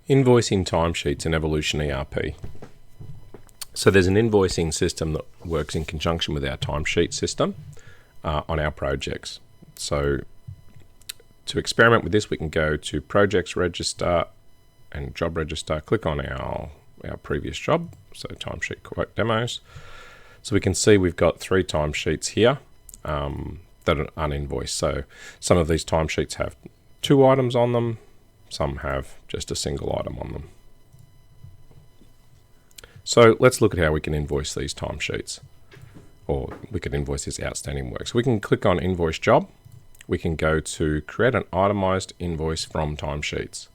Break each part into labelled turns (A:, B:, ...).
A: Invoicing timesheets in Evolution ERP. So there's an invoicing system that works in conjunction with our timesheet system on our projects. So to experiment with this, we can go to Projects Register and Job Register, click on our previous job, so Timesheet Quote Demos. So we can see we've got 3 timesheets here that are uninvoiced. So some of these timesheets have 2 items on them, some have just a single item on them. So let's look at how we can invoice these timesheets, or we can invoice this outstanding work. So we can click on Invoice Job. We can go to Create an Itemized Invoice from Timesheets.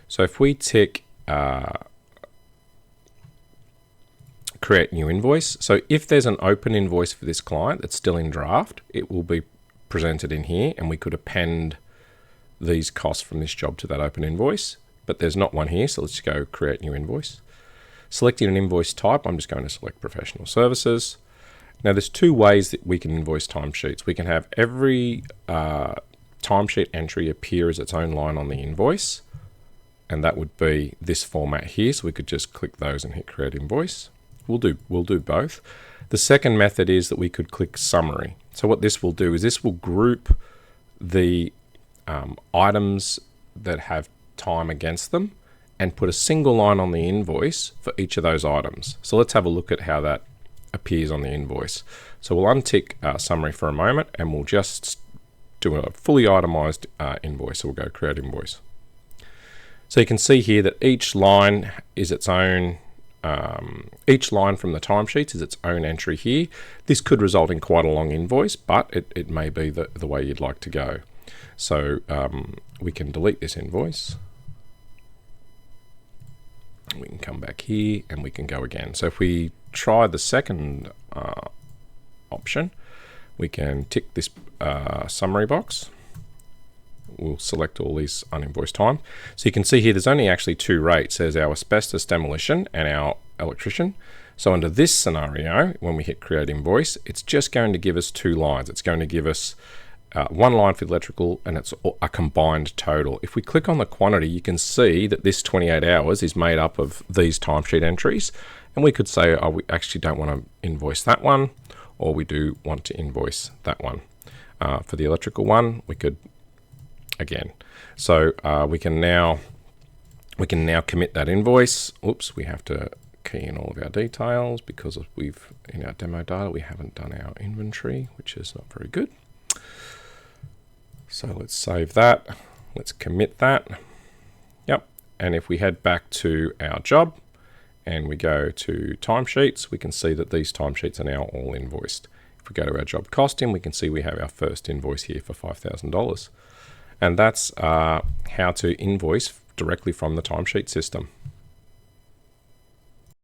A: So if we tick Create New Invoice, so if there's an open invoice for this client that's still in draft, it will be presented in here, and we could append these costs from this job to that open invoice, but there's not one here, so let's go Create New Invoice. Selecting an invoice type, I'm just going to select Professional Services. Now there's 2 ways that we can invoice timesheets. We can have every timesheet entry appear as its own line on the invoice, and that would be this format here, so we could just click those and hit Create Invoice. We'll do both. The second method is that we could click Summary. So what this will do is this will group the items that have time against them and put a single line on the invoice for each of those items. So let's have a look at how that appears on the invoice. So we'll untick Summary for a moment, and we'll just do a fully itemized invoice. So we'll go Create Invoice. So you can see here that each line is its own, each line from the timesheets is its own entry here. This could result in quite a long invoice, but it may be the way you'd like to go. So we can delete this invoice. We can come back here and we can go again. So if we try the second option, we can tick this summary box. We'll select all these uninvoiced time. So you can see here there's only actually 2 rates. There's our asbestos demolition and our electrician. So under this scenario, when we hit Create Invoice, it's just going to give us 2 lines. It's going to give us 1 line for the electrical, and it's a combined total. If we click on the quantity, you can see that this 28 hours is made up of these timesheet entries, and we could say, oh, we actually don't want to invoice that one, or we do want to invoice that one. For the electrical one, we could again. So we can now commit that invoice. Oops, we have to key in all of our details because in our demo data we haven't done our inventory, which is not very good. So let's save that. Let's commit that. Yep. And if we head back to our job and we go to timesheets, we can see that these timesheets are now all invoiced. If we go to our job costing, we can see we have our first invoice here for $5,000. And that's how to invoice directly from the timesheet system.